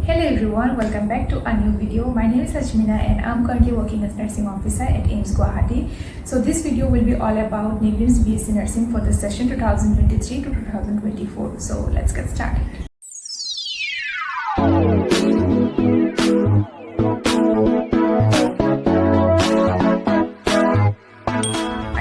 Hello everyone, welcome back to a new video. My name is Ajmina and I'm currently working as nursing officer at AIIMS Guwahati. So this video will be all about NIGRIMS BSc Nursing for the session 2023 to 2024. So let's get started.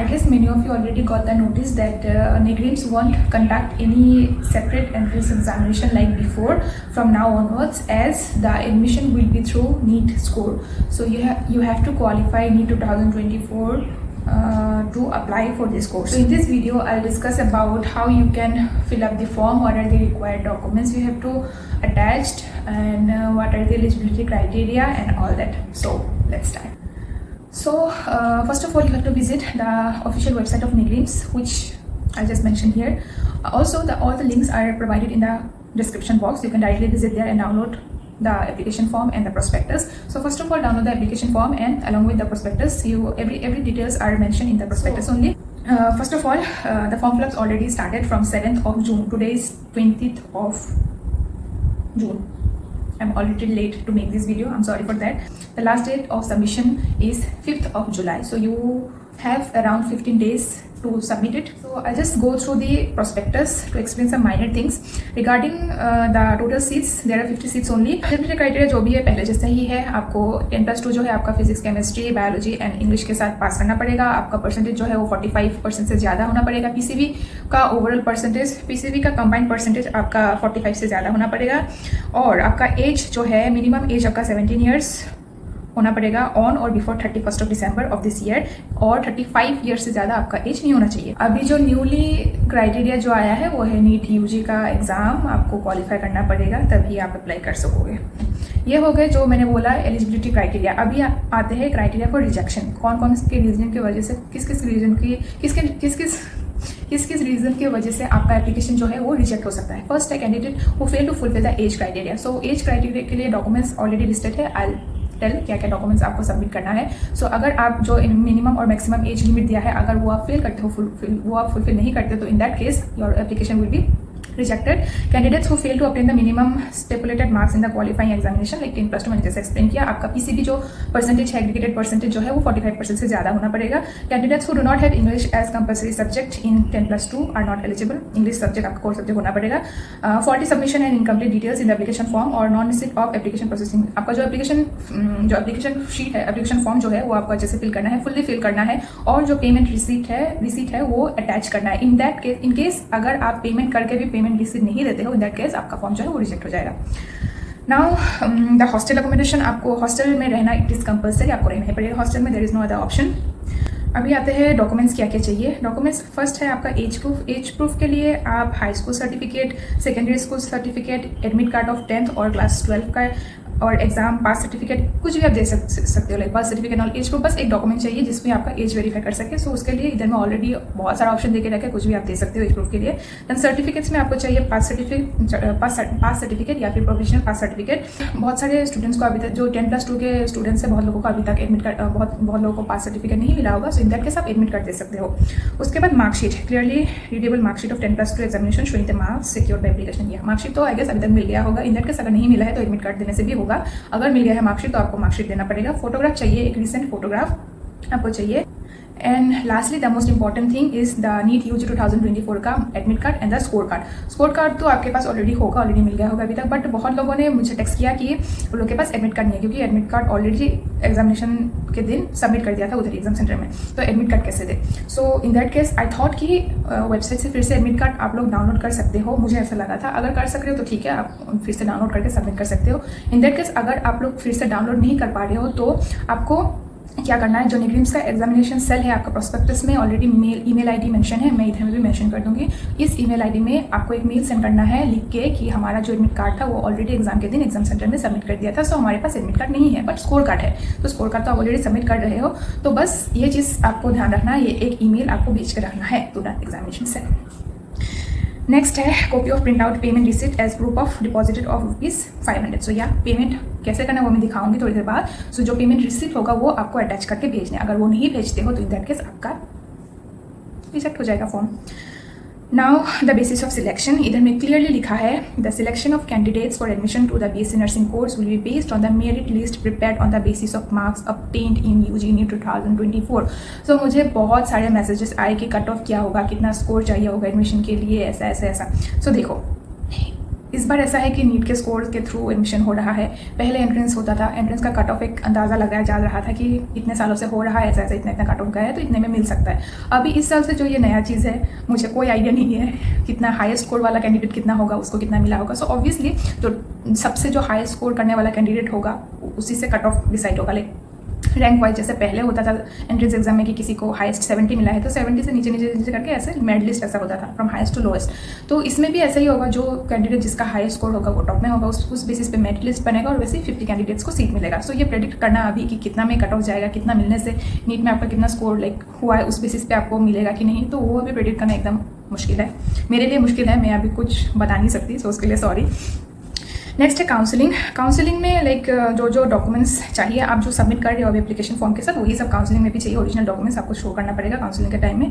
I guess many of you already got the notice that NIGRIMS won't conduct any separate entrance examination like before from now onwards, as the admission will be through NEET score. So you have to qualify NEET 2024 to apply for this course. So in this video I'll discuss about how you can fill up the form, what are the required documents you have to attach, and what are the eligibility criteria and all that. So let's start. So first of all, you have to visit the official website of NIGRIMS, which I just mentioned here. Also, all the links are provided in the description box. You can directly visit there and download the application form and the prospectus. So first of all, download the application form, and along with the prospectus, every details are mentioned in the prospectus only. First of all, the form fills already started from 7th of June. Today is 20th of June. I'm already late to make this video, I'm sorry for that. The last date of submission is 5th of July. So you have around 15 days to submit it. So I'll just go through the prospectus to explain some minor things. Regarding the total seats, there are 50 seats only. Eligibility criteria जो भी है पहले जैसा ही है. आपको 10+2 जो है आपका physics, chemistry, biology and English के साथ पास करना पड़ेगा. आपका परसेंटेज जो है वो 45% से ज़्यादा होना पड़ेगा. पीसीबी का ओवरऑल परसेंटेज, पीसीबी का कंबाइंड परसेंटेज आपका 45 से ज़्यादा होना पड़ेगा. और आपका एज जो है, मिनिमम एज आपका 17 ईयर्स होना पड़ेगा ऑन और before 31st of December of this year, और 35 ईयर से ज़्यादा आपका एज नहीं होना चाहिए. अभी जो न्यूली क्राइटेरिया जो आया है वो है नीट यूजी का एग्ज़ाम आपको क्वालिफाई करना पड़ेगा, तभी आप अप्लाई कर सकोगे. ये हो गए जो मैंने बोला एलिजिबिलिटी क्राइटेरिया. अभी आते हैं क्राइटेरिया फॉर रिजेक्शन. कौन कौन के रीजन की वजह से, किस किस रीजन की वजह से आपका एप्लीकेशन जो है वो रिजेक्ट हो सकता है. फर्स्ट है candidate who fail to fulfil the age criteria. So age criteria के लिए डॉक्यूमेंट्स ऑलरेडी लिस्टेड है. आई टेल क्या क्या डॉक्यूमेंट्स आपको सबमिट करना है. सो अगर आप जो मिनिमम और मैक्सिमम एज लिमिट दिया है, अगर वो आप फेल करते हो, वो आप फुलफिल नहीं करते, तो in that case your application will be rejected. Candidates who fail to obtain the minimum stipulated marks in the qualifying examination like 10+2 मैंने जैसे एक्सप्लेन किया. आपका पीसीबी जो परसेंटेज है, एग्रीगेटेड परसेंटेज जो है वो 45% से ज़्यादा होना पड़ेगा. Candidates who do not have English as compulsory subject in 10+2 are not eligible. English subject आपका कोर सब्जेक्ट होना पड़ेगा. Faulty submission and incomplete details in the application form और non receipt of application processing. आपका जो application sheet है, application form जो है वो आपको जैसे फिल करना है, फुल्ली फिल करना है, और जो पेमेंट रिसीट है वो अटैच करना है. इन दैट केस, इन केस अगर आप पेमेंट करके भी पेमेंट रिसीट नहीं देते हो, इन दैट केस आपका फॉर्म जो है वो रिजेक्ट हो जाएगा. Now the hostel accommodation. आपको हॉस्टल में रहना इट इज कंपल्सरी, आपको रहना ही पड़ेगा हॉस्टल में. There is no other option. अभी आते हैं डॉक्यूमेंट्स क्या क्या चाहिए. डॉक्यूमेंट्स फर्स्ट है आपका एज प्रूफ. एज प्रूफ के लिए आप high school certificate, secondary school certificate, admit card of 10th और क्लास 12 का, और एग्जाम पास सर्टिफिकेट, कुछ भी आप दे सकते हो, लाइक बर्थ सर्टिफिकेट और एज प्रूफ. बस एक डॉक्यूमेंट चाहिए जिसमें आपका एज वेरीफाई कर सके. सो उसके लिए इधर में ऑलरेडी बहुत सारा ऑप्शन देके रखे, कुछ भी आप दे सकते हो एज प्रूफ के लिए. देन सर्टिफिकेट्स में आपको चाहिए पास सर्टिफिकेट या फिर प्रोविजनल पास सर्टिफिकेट. बहुत सारे स्टूडेंट्स को अभी तक, जो 10+2 के स्टूडेंट्स हैं, बहुत लोगों को अभी तक एडमिट कार्ड, बहुत लोगों को पास सर्टिफिकेट नहीं मिला होगा. सो इन दैट केस आप एडमिट कार्ड दे सकते हो. उसके बाद marksheet, clearly readable marksheet of 10+2 examination showing the marks secured by application. या मार्कशीट तो आई गेस अभी तक मिल गया होगा. इन दैट केस अगर नहीं मिला है तो एडमिट कार्ड देने से भी होगा. अगर मिल गया है मार्कशीट तो आपको मार्कशीट देना पड़ेगा. फोटोग्राफ चाहिए, एक रिसेंट फोटोग्राफ आपको चाहिए. And lastly the most important thing is the NEET UG 2024 का admit card and the score card. Score card तो आपके पास ऑलरेडी होगा, ऑलरेडी मिल गया होगा अभी तक, बट बहुत लोगों ने मुझे टेक्स्ट किया कि उन लोगों के पास एडमिट कार्ड नहीं है, क्योंकि एडमिट कार्ड ऑलरेडी एग्जामिनेशन के दिन सबमिट कर दिया था उधर एग्जाम सेंटर में. तो एडमिट कार्ड कैसे दे. So in that case I thought कि वेबसाइट से फिर से एडमिट कार्ड आप लोग डाउनलोड कर सकते हो. मुझे ऐसा लगा था. अगर कर सकते हो तो ठीक है, आप फिर से डाउनलोड करके सबमिट कर सकते हो. इन दैट केस अगर आप लोग फिर से डाउनलोड नहीं कर पा रहे हो तो आपको क्या करना है, जो निग्रिम्स का एग्जामिनेशन सेल है आपका प्रोस्पेक्टस में ऑलरेडी ईमेल आईडी मेंशन है, मैं इधर में भी मेंशन कर दूंगी. इस ईमेल आईडी में आपको एक मेल सेंड करना है लिख के कि हमारा जो एडमिट कार्ड था वो ऑलरेडी एग्जाम के दिन एग्जाम सेंटर में सबमिट कर दिया था. सो हमारे पास एडमिट कार्ड नहीं है बट स्कोर कार्ड है. तो स्कोर कार्ड तो आप ऑलरेडी सबमिट कर रहे हो, तो बस ये चीज़ आपको ध्यान रखना है. ये एक ईमेल आपको भेज कर रखना है to the examination cell. Next है copy of print out payment receipt as proof of deposited of ₹500. So या पेमेंट कैसे करना है वो मैं दिखाऊंगी थोड़ी देर बाद. सो जो पेमेंट रिसिप्ट होगा वो आपको अटैच करके भेजना है. अगर वो नहीं भेजते हो तो इन दैट केस आपका रिजेक्ट हो जाएगा फॉर्म. Now the basis of selection, इधर में क्लियरली लिखा है the selection of candidates for admission to the BSc nursing course will be based on the merit list prepared on the basis of marks obtained in UG NEET 2024। So मुझे बहुत सारे messages आए कि cut off क्या होगा, कितना score चाहिए होगा एडमिशन के लिए, ऐसा ऐसा ऐसा। सो देखो, इस बार ऐसा है कि नीट के स्कोर के थ्रू एडमिशन हो रहा है। पहले एंट्रेंस होता था, एंट्रेंस का कट ऑफ एक अंदाज़ा लगाया जा रहा था कि इतने सालों से हो रहा है, ऐसा ऐसा इतना इतना कट ऑफ गया है तो इतने में मिल सकता है। अभी इस साल से जो ये नया चीज़ है, मुझे कोई आइडिया नहीं है कितना हाईएस्ट स्कोर वाला कैंडिडेट कितना होगा, उसको कितना मिला होगा। सो ऑब्वियसली जो सबसे जो हाईएस्ट स्कोर करने वाला कैंडिडेट होगा उसी से कट ऑफ डिसाइड होगा। लाइक रैंक वाइज जैसे पहले होता था एंट्रेंस एग्जाम में कि किसी को हाईएस्ट 70 मिला है तो 70 से नीचे नीचे नीचे करके ऐसे मेरिट लिस्ट ऐसा होता था फ्रॉम हाईएस्ट टू लोएस्ट। तो इसमें भी ऐसा ही होगा, जो कैंडिडेट जिसका हाईएस्ट स्कोर होगा वो टॉप में होगा, उस बेसिस पे मेरिट लिस्ट बनेगा और वैसे ही 50 कैंडिडेट्स को सीट मिलेगा। सो ये प्रेडिक्ट करना अभी कि कितना में कट ऑफ जाएगा, कितना मिलने से नीट में आपका कितना स्कोर लाइक हुआ है उस बेसिस पे आपको मिलेगा कि नहीं, तो वो अभी प्रेडिक्ट करना एकदम मुश्किल है, मेरे लिए मुश्किल है, मैं अभी कुछ बता नहीं सकती, सो उसके लिए सॉरी। नेक्स्ट है काउंसलिंग। काउंसलिंग में लाइक जो डॉक्यूमेंट्स चाहिए आप जो सबमिट कर रहे हो अभी एप्लीकेशन फॉर्म के साथ, वही सब काउंसलिंग में भी चाहिए। ओरिजिनल डॉक्यूमेंट्स आपको शो करना पड़ेगा काउंसलिंग के टाइम में।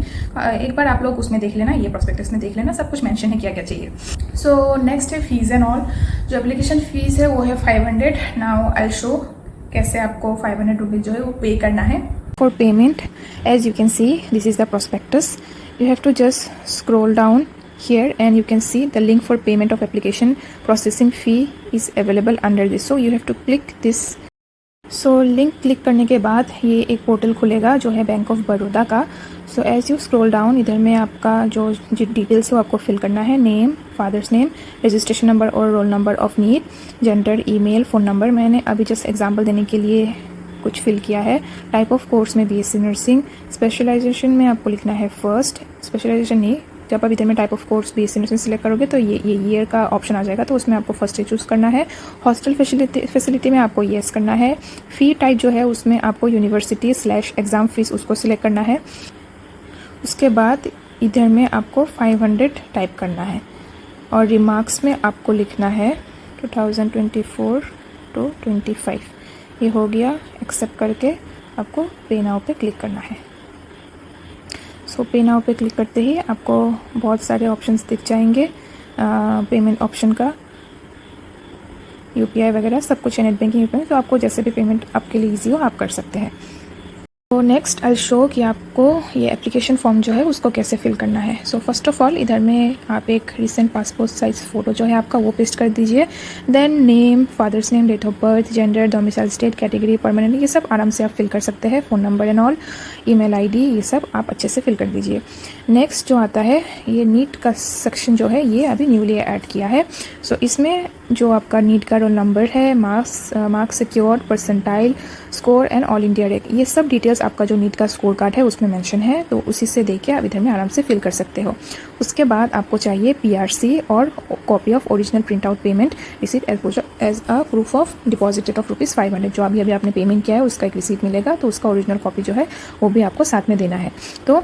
एक बार आप लोग उसमें देख लेना, ये प्रोस्पेक्टस में देख लेना, सब कुछ मेंशन है क्या क्या चाहिए। सो नेक्स्ट है फीस एंड ऑल। जो एप्लीकेशन फीस है वो है 500। नाउ आई शो कैसे आपको 500 रुपीज़ जो है वो पे करना है। For payment as you can see this is the prospectus, you have to just scroll down here and you can see the link for payment of application processing fee is available under this, so you have to click this। so link click करने के बाद ये एक portal खुलेगा जो है bank of Baroda का। So as you scroll down, इधर में आपका जो डिटेल्स है वो आपको फिल करना है, name, father's name, registration number और roll number of NEET, gender, email, phone number. मैंने अभी जस्ट एग्जांपल देने के लिए कुछ फिल किया है। टाइप ऑफ कोर्स में BSc नर्सिंग, स्पेशलाइजेशन में आपको लिखना है फर्स्ट, स्पेशलाइजेशन नहीं, जब आप इधर में type of course BSc nursing select करोगे तो ये ईयर का ऑप्शन आ जाएगा, तो उसमें आपको फर्स्ट ईयर चूज़ करना है। हॉस्टल फैसिलिटी में आपको येस करना है। फ़ी टाइप जो है उसमें आपको यूनिवर्सिटी/एग्ज़ाम फीस उसको सिलेक्ट करना है। उसके बाद इधर में आपको 500 टाइप करना है और रिमार्क्स में आपको लिखना है 2024 to 25। ये हो गया, एक्सेप्ट करके आपको पे नाउ पे क्लिक करना है। सो पे नाउ पे क्लिक करते ही आपको बहुत सारे ऑप्शंस दिख जाएंगे पेमेंट ऑप्शन का, UPI वगैरह सब कुछ है, नेट बैंकिंग UPI, तो आपको जैसे भी पेमेंट आपके लिए ईजी हो आप कर सकते हैं। तो नेक्स्ट आई शो कि आपको ये एप्लीकेशन फॉर्म जो है उसको कैसे फिल करना है। सो फर्स्ट ऑफ ऑल इधर में आप एक रिसेंट पासपोर्ट साइज फ़ोटो जो है आपका वो पेस्ट कर दीजिए। Then name, father's name, date of birth, gender, domicile state, category, permanent, ये सब आराम से आप फिल कर सकते हैं। Phone number and all, email ID, ये सब आप अच्छे से फिल कर दीजिए। नेक्स्ट जो आता है ये नीट का सेक्शन जो है ये अभी न्यूली ऐड किया है। सो इसमें जो आपका नीट का रोल नंबर है, marks secured, percentile, score and all India rank, ये सब डिटेल्स आपका जो नीट का स्कोर कार्ड है उसमें मेंशन है, तो उसी से देख के आप इधर में आराम से फिल कर सकते हो। उसके बाद आपको चाहिए PRC और copy of original print out payment receipt as a proof of deposited of ₹500। जो अभी आपने पेमेंट किया है उसका एक रिसीट मिलेगा, तो उसका ओरिजिनल कॉपी जो है वो भी आपको साथ में देना है। तो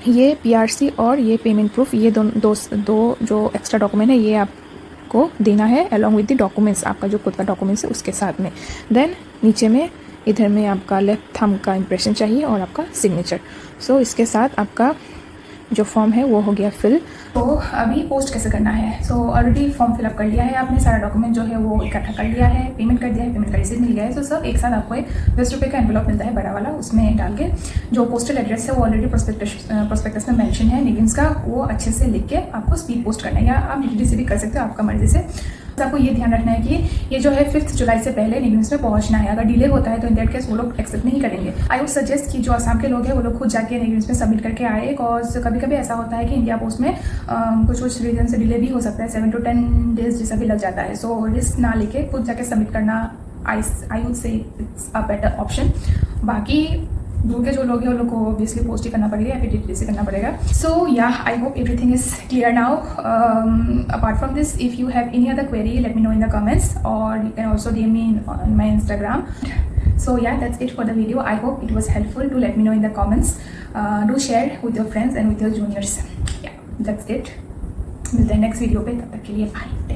ये PRC और ये पेमेंट प्रूफ, ये दो जो एक्स्ट्रा डॉक्यूमेंट है ये आपको देना है अलॉन्ग विद द डॉक्यूमेंट्स, आपका जो खुद का डॉक्यूमेंट्स है उसके साथ में। देन नीचे में इधर में आपका लेफ्ट थंब का इंप्रेशन चाहिए और आपका सिग्नेचर। सो इसके साथ आपका जो फॉर्म है वो हो गया फिल। तो अभी पोस्ट कैसे करना है। सो ऑलरेडी फॉर्म फिलअप कर लिया है आपने, सारा डॉक्यूमेंट जो है वो इकट्ठा कर लिया है, पेमेंट कर दिया है, पेमेंट का रिसीट मिल गया है। तो सब एक साथ आपको एक ₹10 का एनवेलप मिलता है बड़ा वाला, उसमें डाल के जो पोस्टल एड्रेस है वो ऑलरेडी प्रोस्पेक्टस में मेंशन है निगिन्स का, वो अच्छे से लिख के आपको स्पीड पोस्ट करना है, या आप DTD से भी कर सकते हो, आपका मर्जी से। तो आपको ये ध्यान रखना है कि ये जो है 5 जुलाई से पहले निगिन्स में पहुंचना है। अगर डिले होता है तो इन दैट केस वो लोग एक्सेप्ट नहीं करेंगे। आई वुड सजेस्ट कि जो आसाम के लोग हैं वो लोग खुद जाके निगिन्स में सबमिट करके आए, बिकॉज कभी कभी ऐसा होता है कि इंडिया पोस्ट में कुछ रीजन से डिले भी हो सकता है, 7 to 10 डेज जैसा भी लग जाता है। सो रिस्क ना लेके खुद जाके सबमिट करना I would say it's a better option. बाकी दूर के जो लोग हैं उन लोग को ऑब्वियसली पोस्ट ही करना पड़ेगा या फिर DTD से करना पड़ेगा। So yeah I hope everything is clear now. Apart from this, if you have any other query let me know in the comments, और you can also DM me on my Instagram. So yeah, that's it for the video. I hope it was helpful. Do let me know in the comments. Do share with your friends and with your juniors. Yeah, that's it. मिलते हैं next video पे, तब तक के लिए bye.